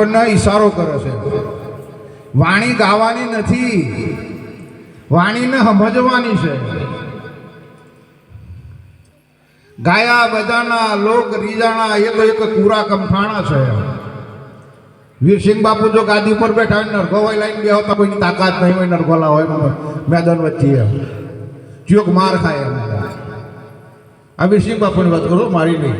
ઈશારો કરે છે. વાણી ગાવાની નથી, વાણીને સમજવાની છે. ગાયા બજાના લોક રીજાણા એ તો એક કુરા કમઠાણા છે. વીરસિંહ બાપુ જો ગાદી ઉપર બેઠા હોય નરગો હોય લાઈન બે હોતા કોઈની તાકાત નહીં હોય, નરગોલા હોય મેદાન વચ્ચે ચિયોક માર ખાય એમ. આ વીરસિંહ બાપુની વાત કરું, મારી નહીં.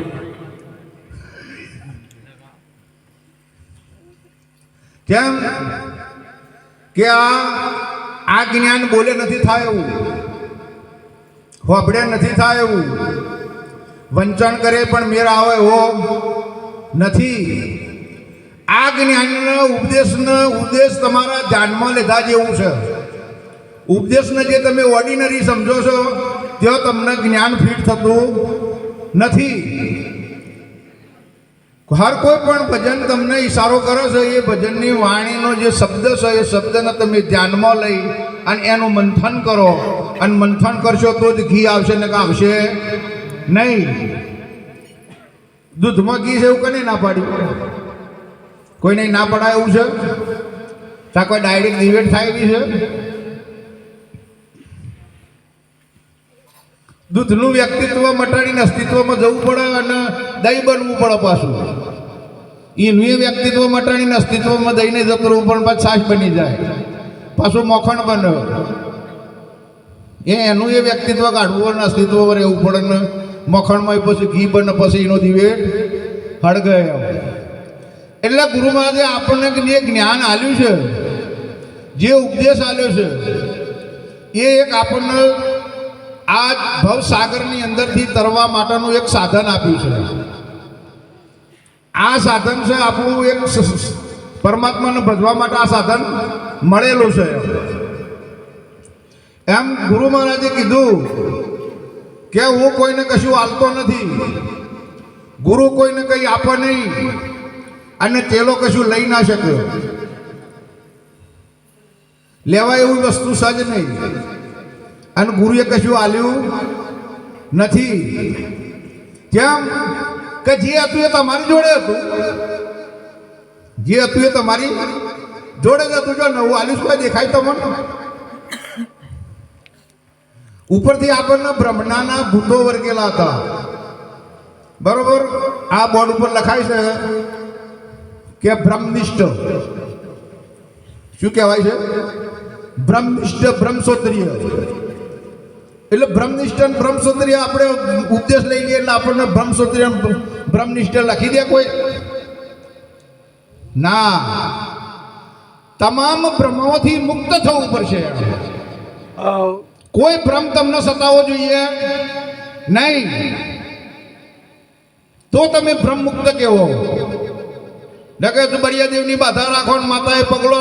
કેમ કે આ જ્ઞાન બોલે નથી થાય એવું, હોબડે નથી થાય એવું, વંચન કરે પણ મેર આવે એવો નથી. આ જ્ઞાનનો ઉપદેશ તમારા ધ્યાનમાં લીધા જેવું છે. ઉપદેશને જે તમે ઓર્ડિનરી સમજો છો ત્યાં તમને જ્ઞાન ફીટ થતું નથી. હર કોઈ પણ ભજન તમને ઈશારો કરે છે, એ ભજનની વાણીનો જે શબ્દ છે એ શબ્દને તમે ધ્યાનમાં લઈ અને એનું મંથન કરો, અને મંથન કરશો તો જ ઘી આવશે ને આવશે નહીં. દૂધમાં ઘી છે એવું કને ના પાડ્યું? કોઈને ના પડાય એવું છે? ત્યાં કોઈ ડાયરેક્ટ ડિબેટ થાય એવી છે? દૂધનું વ્યક્તિત્વ મટાડીને અસ્તિત્વમાં જવું પડે અને દહીં બનવું પડે. પાછું એનું વ્યક્તિત્વ મટાડીને અસ્તિત્વમાં દહીંને જતું રહેવું પણ પાછું છાશ બની જાય, પાછું મખણ બને. એનું એ વ્યક્તિત્વ કાઢવું અને અસ્તિત્વમાં રહેવું પડે ને મખણમાં પછી ઘી બને, પછી એનો દિવેટ હળગે. એટલે ગુરુ મહારાજે આપણને જે જ્ઞાન આપ્યું છે, જે ઉપદેશ આપ્યો છે, એ એક આપણને આ ભવસાગરની અંદરથી તરવા માટેનું એક સાધન આપ્યું છે. આ સાધન છે આપણું એક પરમાત્માને ભજવા માટે આ સાધન મળેલું છે. એમ ગુરુ મહારાજે કીધું કે હું કોઈને કશું આલતો નથી, ગુરુ કોઈને કંઈ આપે નહીં, અને તેલો કશું લઈ ના શકે. લેવાય એવી વસ્તુ સજ નહીં, અને ગુરુએ કશું આલ્યું નથી. કેમ કે જે હતું એ તમારી જોડે હતું, જે હતું એ તમારી જોડે જ હતું. જો નવું આલ્યું શું દેખાય તમને? ઉપરથી આપણને બ્રહ્મણાના ભૂતો વર્ગેલા હતા, બરોબર? આ બોર્ડ ઉપર લખાય છે કે બ્રહ્મનિષ્ઠ. શું કહેવાય છે? બ્રહ્મનિષ્ઠ બ્રહ્મસોત્રીય. એટલે બ્રહ્મનિષ્ઠ અને બ્રહ્મસોત્રીય આપણે ઉપદેશ લઈ લઈએ એટલે આપણને બ્રહ્મસોત્રીય બ્રહ્મનિષ્ઠ લખી દે કોઈ? ના, તમામ ભ્રમોથી મુક્ત થવું પડશે. કોઈ ભ્રમ તમને સતાવો જોઈએ નહીં, તો તમે ભ્રમ મુક્ત કેવો. કે બળિયાદેવની બાધા રાખો ને માતાએ પગલો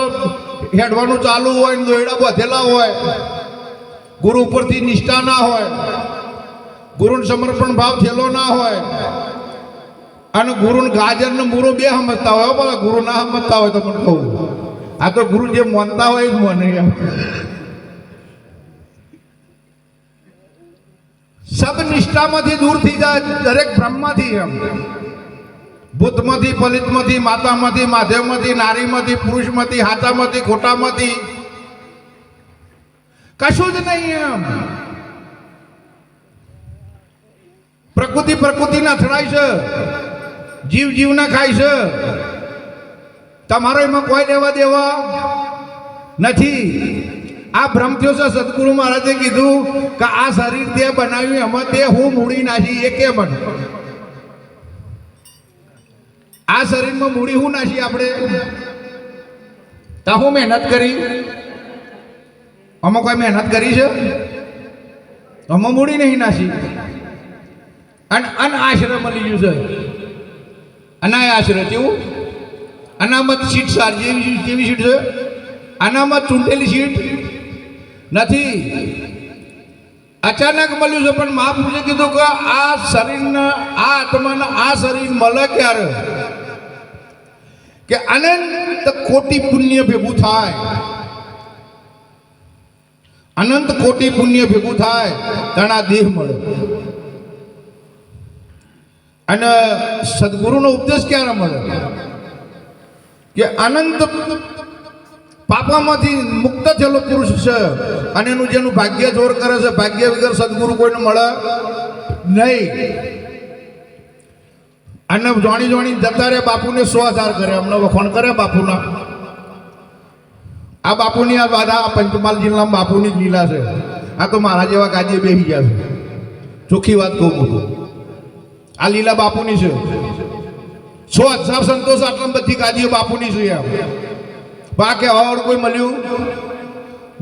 હેડવાનું ચાલુ હોય ને દોયડા બાંધેલા હોય, ગુરુ ઉપરથી નિષ્ઠા ના હોય, ગુરુને સમર્પણ ભાવ થયેલો ના હોય, અને ગુરુને ગાજર ને મૂરો બે સમજતા હોય. બોલો, ગુરુ ના સમજતા હોય તો પણ કહું, આ તો ગુરુ જે માનતા હોય જ મને. એમ સબ નિષ્ઠામાંથી દૂર થઈ જાય દરેક બ્રહ્મમાંથી. એમ ભૂતમાંથી, પલિતમાંથી, માતામાંથી, માધવમાંથી, નારીમાંથી, પુરુષમાંથી, હાચામાંથી, ખોટામાંથી કશું જ નહીં. એમ પ્રકૃતિના અથડાય છે, જીવના ખાય છે. તમારો એમાં કોઈ લેવા દેવા નથી. આ ભ્રમ થયો છે. સદગુરુ મહારાજે કીધું કે આ શરીર તે બનાવ્યું, એમાં તે હું મૂડી નાખી. એ કેમ બને? આ શરીરમાં મૂડી હું નાખી આપણે? તા હું મહેનત કરી? આમાં કોઈ મહેનત કરી છે? આમાં મૂડી નહીં નાખી. અને અનાશ્રય મળી ગયું છે. અનાયાશ્રય કેવું? અનામત સીટ સારી કેવી સીટ છે? અનામત ચૂંટેલી સીટ નથી. અચાનક મળ્યું છે. પણ મહાપુરુષે કીધું કે આ શરીરના, આ આત્માના આ શરીર મળે ક્યારે? કે અનંત કોટી પુણ્ય ભેગું થાય, અનંત કોટી પુણ્ય ભેગું થાય ત્યારે આ દેહ મળે. અને સદગુરુનો ઉપદેશ ક્યારે મળે? કે અનંત પાપામાંથી મુક્ત થયેલો પુરુષ છે અને એનું જેનું ભાગ્ય જોર કરે છે, ભાગ્ય વગર સદગુરુ કોઈને મળે નહીં. અને જોણી જોણી જતા રહ્યા બાપુને 100,000 કરે, અમને વખોણ કરે બાપુના. આ બાપુની આ બધા પંચમહાલ જિલ્લામાં બાપુની જ લીલા છે. આ તો મારા જેવા ગાદીએ બેસી ગયા છે, ચોખ્ખી વાત કહું છું. આ લીલા બાપુની છે. 100,000 સંતોષ આટલા બધી ગાદીઓ બાપુની છે. એમ બાકી હવે કોઈ મળ્યું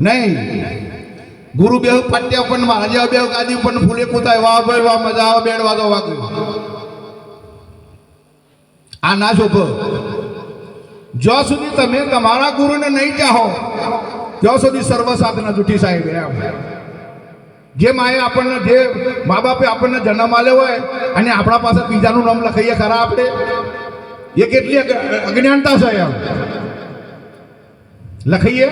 નહીં. ગુરુ બેવ પાટ્યા પણ મારા જેવા બેવ ગાદી પણ ફૂલે કૂતાય, વાહ ભાઈ વાહ, મજા આવે, બેડ વાજો વાગે. આ ના શોભો. જ્યાં સુધી તમે તમારા ગુરુને નહીં ચાહો ત્યાં સુધી સર્વ સાધના જૂઠી સાહેબ. એમ જે માએ આપણને, જે મા બાપે આપણને જન્મ આલ્યો હોય અને આપણા પાસે બીજાનું નામ લખાઈએ ખરા આપણે, એ કેટલી અજ્ઞાનતા છે. એમ લખાઈએ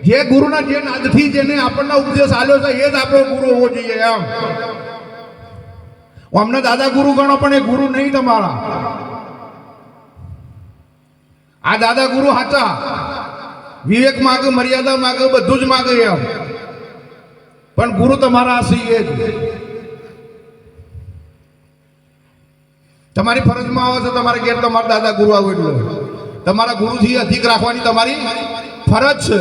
જે ગુરુના જે નાદથી જેને આપણને ઉપદેશ આલ્યો છે એ જ આપણો ગુરુ હોવો જોઈએ. એમ અમને દાદા ગુરુ ગણો પણ એ ગુરુ નહીં તમારા. આ દાદા ગુરુ સાચા વિવેક માગે, મર્યાદા માગે, બધું જ માગે. એમ પણ ગુરુ તમારા હશે એ જ. તમારી ફરજમાં આવે છે તમારે ઘેર તમારા દાદા ગુરુ આવો એટલે તમારા ગુરુથી અધિક રાખવાની તમારી ફરજ છે.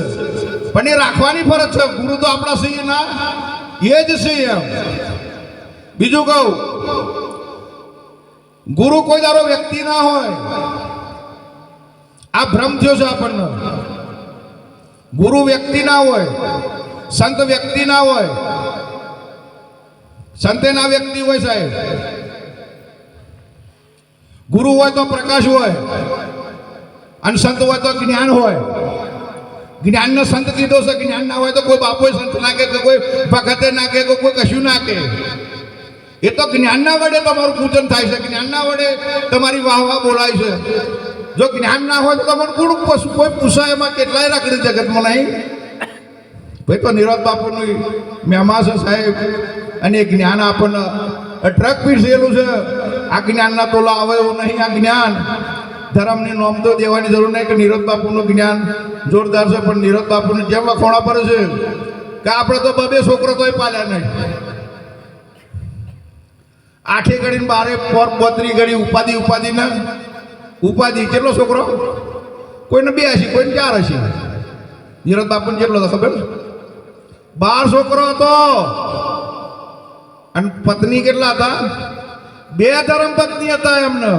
પણ એ રાખવાની ફરજ છે. ગુરુ તો આપણા છે ના, એ જ છે. એમ બીજું કહું, ગુરુ કોઈ દારો વ્યક્તિ ના હોય. આ ભ્રમ થયો છે આપણને. ગુરુ વ્યક્તિ ના હોય, સંત વ્યક્તિ ના હોય. સંતે ના વ્યક્તિ હોય સાહેબ. ગુરુ હોય તો પ્રકાશ હોય અને સંત હોય તો જ્ઞાન હોય. જ્ઞાનનો સંત કીધો છે. જ્ઞાન ના હોય તો કોઈ બાપો સંત ના કે, કોઈ ભગતે ના કે, કોઈ કશું ના કે. એ તો જ્ઞાનના વડે તમારું પૂજન થાય છે, જ્ઞાનના વડે તમારી વાહ વાહ બોલાય છે. જો જ્ઞાન ના હોય તો તમને કોઈ પૂછાય એમાં કેટલાય રાખડી જગતમાં નહીં. ભાઈ તો નિરોધ બાપુનું મહેમા છે સાહેબ, અને એ જ્ઞાન આપણને ટ્રક પીરસેલું છે. આ જ્ઞાનના તોલા આવે એવું નહીં. આ જ્ઞાન ધર્મની નોમ તો દેવાની જરૂર નહીં કે નિરોધ બાપુનું જ્ઞાન જોરદાર છે. પણ નિરોધ બાપુને જેમ વખોણા પડે છે કે આપણે તો બબે છોકરો તોય પાલ્યા નહીં. 8 ઘડી 12 ઘડી ઉપાધિ ને ઉપાધિ. કેટલો છોકરો? કોઈને 82, કોઈને 84. નિરોધ બાપુને કેટલો હતો ખબર? 12 છોકરો હતો. અને પત્ની કેટલા હતા? 2 ધર્મ પત્ની હતા એમને.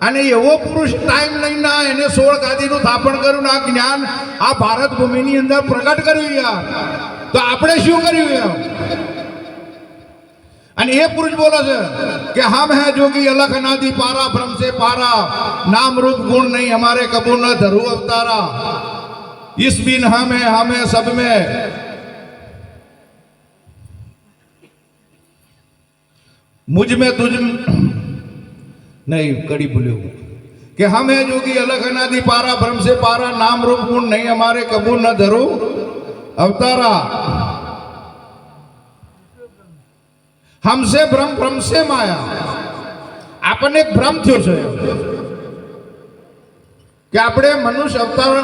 અને એવો પુરુષ ટાઈમ લઈને એને 16 ગાદીનું સ્થાપન કર્યું. આ જ્ઞાન આ ભારત ભૂમિની અંદર પ્રગટ કર્યું. યાર તો આપણે શું કર્યું? યાર અને એ પુરુષ બોલે છે કે હમ હે જોગી અલખ અનાદિ પારા, ભ્રમ से पारा, नाम रूप गुण नहीं हमारे कबू न धरू अवतारा, इस बिन हमें सब में मुझ में तुझ नहीं कड़ी बोले कि हम है जोगी अलग अनादि पारा, भ्रम से पारा, नाम रूप गुण नहीं हमारे कबू न धरू अवतारा, हमसे भ्रम, भ्रम से माया. આપણને એક ભ્રમ થયો છે કે આપણે મનુષ્ય અવતાર,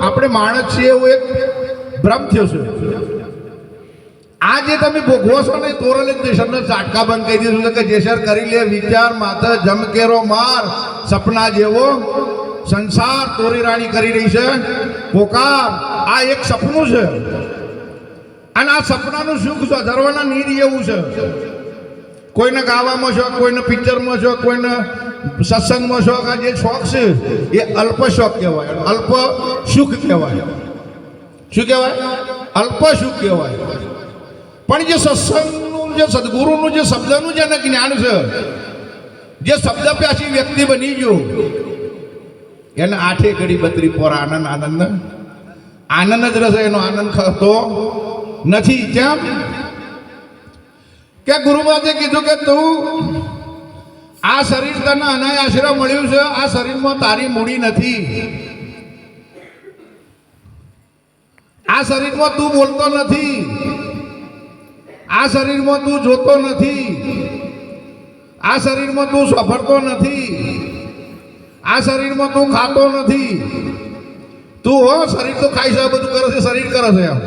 આપણે માણસ છીએ એવો એક ભ્રમ થયો છે. આ જે તમે ભોગવો છો ને તોરલ સ્ટેશનનો ઝાટકા બંધ કહી દીધું છે કે જેસર કરી લે વિચાર માથે જમકેરો માર, સપના જેવો સંસાર તોરી રાણી કરી રહી છે પોકાર. આ એક સપનું છે અને આ સપનાનું સુખ ધરવાના નીર એવું છે. કોઈને ગાવામાં શોખ, કોઈને પિક્ચરમાં શોખ, કોઈને સત્સંગમાં શોખ. આ જે શોખ છે એ અલ્પ શોખ કહેવાય, અલ્પ સુખ કહેવાય. શું કહેવાય? અલ્પ સુખ કહેવાય. પણ જે સત્સંગનું, જે સદગુરુનું, જે શબ્દનું જેને જ્ઞાન છે, જે શબ્દ પ્યાસી વ્યક્તિ બની ગયો, એને 8 ઘડી 32 પોર આનંદ જ રહેશે. એનો આનંદ થતો નથી. કેમ કે ગુરુબાજે કીધું કે તું આ શરીર તને અનાયાશ્રય મળ્યું છે. આ શરીરમાં તારી મૂડી નથી. આ શરીરમાં તું બોલતો નથી. આ શરીરમાં તું જોતો નથી. આ શરીરમાં તું સાંભળતો નથી. આ શરીરમાં તું ખાતો નથી, તું હો શરીર તો ખાઈ છે, બધું કરે છે, શરીર કરે છે એમ.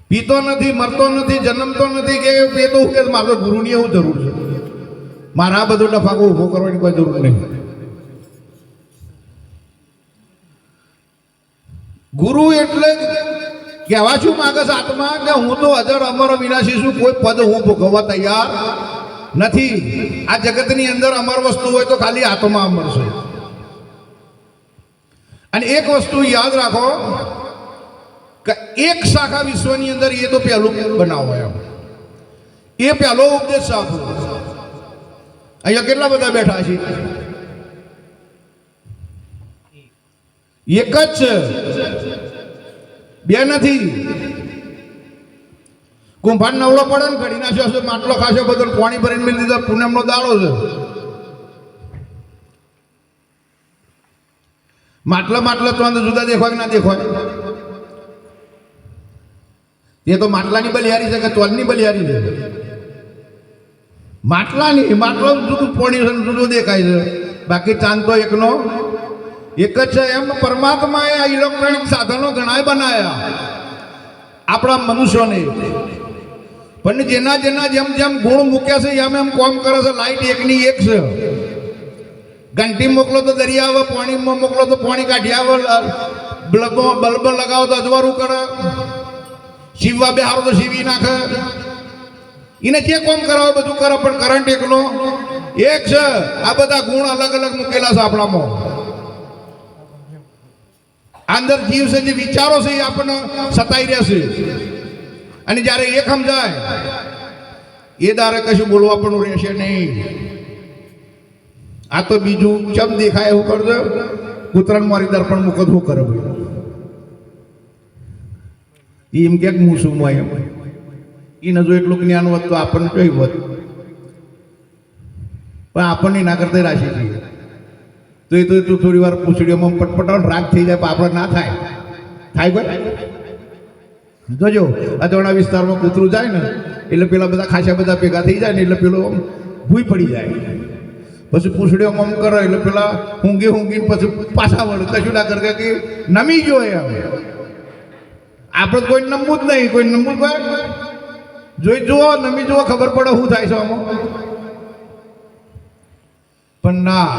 પીતો નથી, મરતો નથી, જન્મતો નથી કે એ તો કે મારે ગુરુની એવું જરૂર છે, મારે આ બધું ડફાકો ઊભો કરવાની કોઈ જરૂર નહીં. ગુરુ એટલે કહેવા શું માંગે છે આત્મા કે હું તો અજર અમર વિનાશી છું, કોઈ પદ હું ભોગવવા તૈયાર નથી. આ જગતની અંદર અમર વસ્તુ હોય તો ખાલી આત્મા અમર છે. અને એક વસ્તુ યાદ રાખો કે એક શાખા વિશ્વની અંદર એ તો પહેલું બનાવો એમ, એ પહેલો ઉપદેશ આપો. અહીંયા કેટલા બધા બેઠા છે, એક જ છે, બે નથી. કુંભાર નવડો પડે ને ઘડી નાખ્યો, માટલો ખાશે, બધો પાણી ભરીને મેં દીધો, પૂનમનો દાડો છે. માટલા તો જુદા દેખાય કે ના દેખાય? એ તો માટલાની બલિહારી છે કે તોલની બલિહારી છે? માટલાની, માટલો જુદું પાણી છે, જુદું દેખાય છે, બાકી ચાંદ તો એકનો એક જ છે. એમ પરમાત્માએ આ ઇલેક્ટ્રોનિક સાધનો ઘણા બનાવ્યા આપણા મનુષ્યોને, પણ જેના જેના જેમ જેમ ગુણ મૂક્યા છે એમ એમ કોમ કરે છે. લાઈટ એકની એક છે, ઘંટી મોકલો તો દરિયા આવે, પાણીમાં મોકલો તો પાણી કાઢી આવે, બલ્બ લગાવો તો અજવાળું કરે, શીવવા બેહારો તો શીવી નાખે. એને જે કોમ કરાવે બધું કરે, પણ કરંટ એકનો એક છે. આ બધા ગુણ અલગ અલગ મૂકેલા છે આપણામાં. અંદર જીવ છે, જે વિચારો છે એ આપણને સતાઈ રહેશે. અને જ્યારે એ સમજાય એ દારે કશું બોલવા પણ રહેશે નહીં. આ તો બીજું ચમ દેખાય એવું કરજો, કૂતરાને મારી દર્પણ મૂકો શું કરે ભાઈ? એમ ક્યાંક હું શું એમ એને જો એટલું જ્ઞાન હોત તો આપણને કઈ હોત, પણ આપણને ના કરતા રાશી છીએ તો એ તો એટલું થોડી વાર પૂછડીઓમાં પટપટાવ રાગ થઈ જાય, પણ આપણે ના થાય. થાય કોઈ જોજો અજોણા વિસ્તારમાં કૂતરું જાય ને એટલે પેલા બધા ખાસા બધા ભેગા થઈ જાય ને એટલે પેલો ભૂઈ પડી જાય, પછી પૂછડીઓ મમ કરે એટલે પેલા ઊંઘી પછી પાછા વળે, કશું ના કરે કે નમી ગયો એમ. આપણે કોઈ નમવું જ નહીં, કોઈ નમવું કોઈ જોઈ જુઓ, નમી જુઓ, ખબર પડે શું થાય છે આમાં. પણ ના,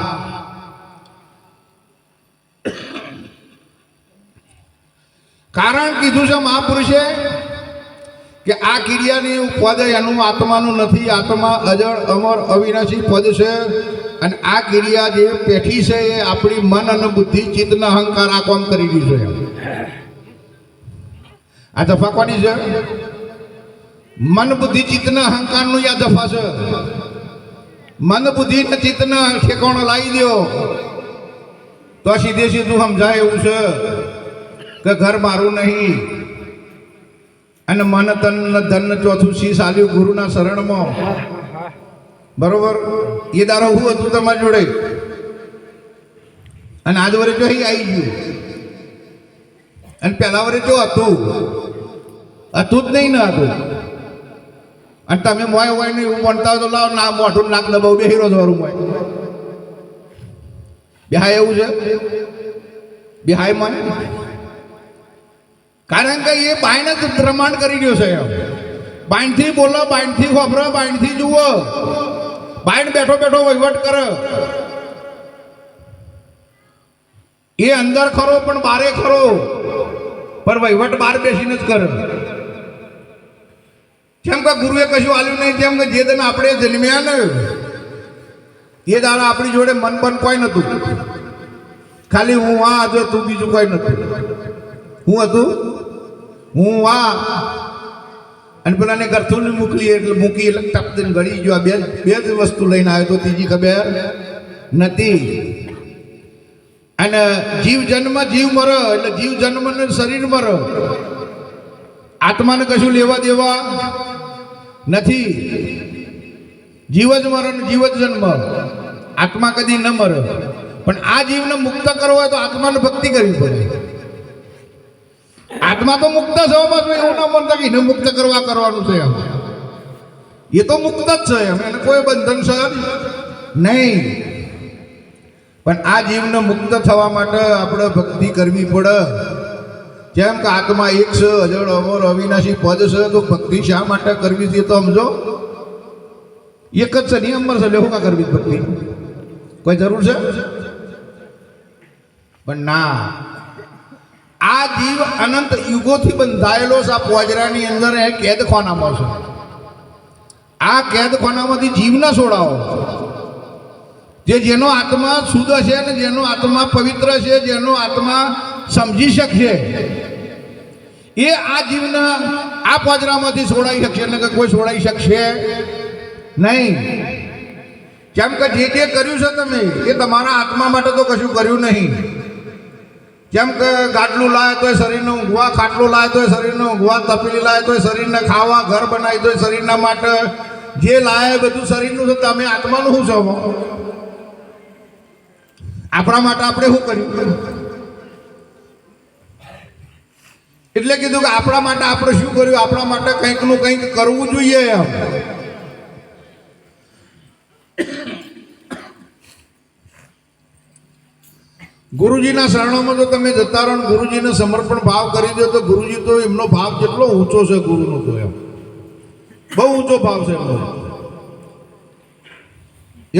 કારણ કીધું છે મહાપુરુષે કે આ ક્રિયાની પદ એનું આત્માનું નથી. આત્મા અજળ અમર અવિનાશી પદ છે. અને આ ક્રિયા જે પેઠી છે એ આપણી મન અને બુદ્ધિ ચિત્તનો અહંકાર આ કામ કરી રહ્યું છે. આ દફા કોની છે? મન બુદ્ધિ ચિત્તના અહંકારનું આ દફા છે. મન બુદ્ધિ ને ચિત્તના ઠેકાણો લાવી દો તો સીધે સીધું સમજાય એવું છે કે ઘર મારું નહીં, અને મન તન ધન ચોથું શીશ આલ્યું ગુરુના શરણમાં. બરોબર? એ દારો હું હતું તમારી જોડે, અને આજ વરે જો અહીં આવી ગયું, અને પહેલા વરે જો હતું જ નહીં ને હતું. અને તમે મોય હોય ને એવું બનતા હોય તો લાવો ના મોઢું નાક દબાવ બે હીરો વાળું મોય બેહાય એવું છે. બેહાય મને કારણ કે એ બાઈને જ પ્રમાણ કરી રહ્યો છે. બાઈનથી બોલો, બાઈનથી ખોભરો, બાઈનથી જુઓ, બાઈન બેઠો બેઠો વહીવટ કરે. એ અંદર ખરો પણ બારે ખરો, પણ વહીવટ બહાર બેસીને જ કરે. કેમ કે ગુરુએ કશું આલ્યું નહીં, તેમ કે જે દિન આપણે જન્મ્યા ને એ દાડા આપણી જોડે મન બન કોઈ નતું, ખાલી હું આ હતો, તું બીજું કોઈ નતું. હું હતું, હું આ, અને પેલાને ગરથું મૂકી એટલે ટપ દઈને ગળી ગયો. બે જ વસ્તુ લઈને આવ્યો તો ત્રીજી ખબર નથી. અને જીવ જન્મ જીવ મર, એટલે જીવ જન્મ ને શરીર મર. આત્માને કશું લેવા દેવા નથી. જીવ જ મરે ને જીવ જ જન્મ, આત્મા કદી ન મરે. પણ આ જીવને મુક્ત કરવો હોય તો આત્માને ભક્તિ કરવી પડે. આત્મા તો મુક્ત છે, બસ એવું ના માનતા કે એને મુક્ત કરવાનું છે. એ તો મુક્ત જ છે, એને કોઈ બંધન છે નહીં. પણ આ જીવને મુક્ત થવા માટે આપણે ભક્તિ કરવી પડે. જેમ કે આત્મા એક છે, અજળ અમર અવિનાશી પદ છે, તો ભક્તિ શા માટે કરવી છે તો સમજો. એક જ છે, નિયમ છે, લેવું કા કરવી ભક્તિ કોઈ જરૂર છે? પણ ના, આ જીવ અનંત યુગોથી બંધાયેલો છે આ પોજરાની અંદર, એ કેદખાનામાં છે. આ કેદખાનામાંથી જીવને છોડાવો. જેનો આત્મા શુદ્ધ છે ને જેનો આત્મા પવિત્ર છે, જેનો આત્મા સમજી શકશે, એ આ જીવને આ પોજરામાંથી છોડાઈ શકશે, એટલે કે કોઈ છોડાઈ શકશે નહીં. કેમ કે જે કર્યું છે તમે એ તમારા આત્મા માટે તો કશું કર્યું નહીં. જેમ કે ગાડલું લાવે તો શરીરને ઊંઘવા, ખાટલું લાવે તો શરીરને ઊંઘવા, તપેલી લાવે તો શરીરને ખાવા, ઘર બનાવી તો શરીરના માટે, જે લાવે બધું શરીરનું છે. તમે આત્માનું શું છો? આપણા માટે આપણે શું કર્યું? એટલે કીધું કે આપણા માટે આપણે શું કર્યું? આપણા માટે કંઈકનું કંઈક કરવું જોઈએ એમ. ગુરુજીના શરણોમાં જો તમે જતા રહો, ગુરુજીને સમર્પણ ભાવ કરી દો, તો ગુરુજી તો એમનો ભાવ જેટલો ઊંચો છે ગુરુનો, તો એમ બહુ ઊંચો ભાવ છે એમનો.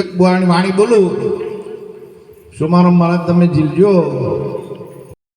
એક વાણી બોલું, સોમારામ મહારાજ તમે જીલજો.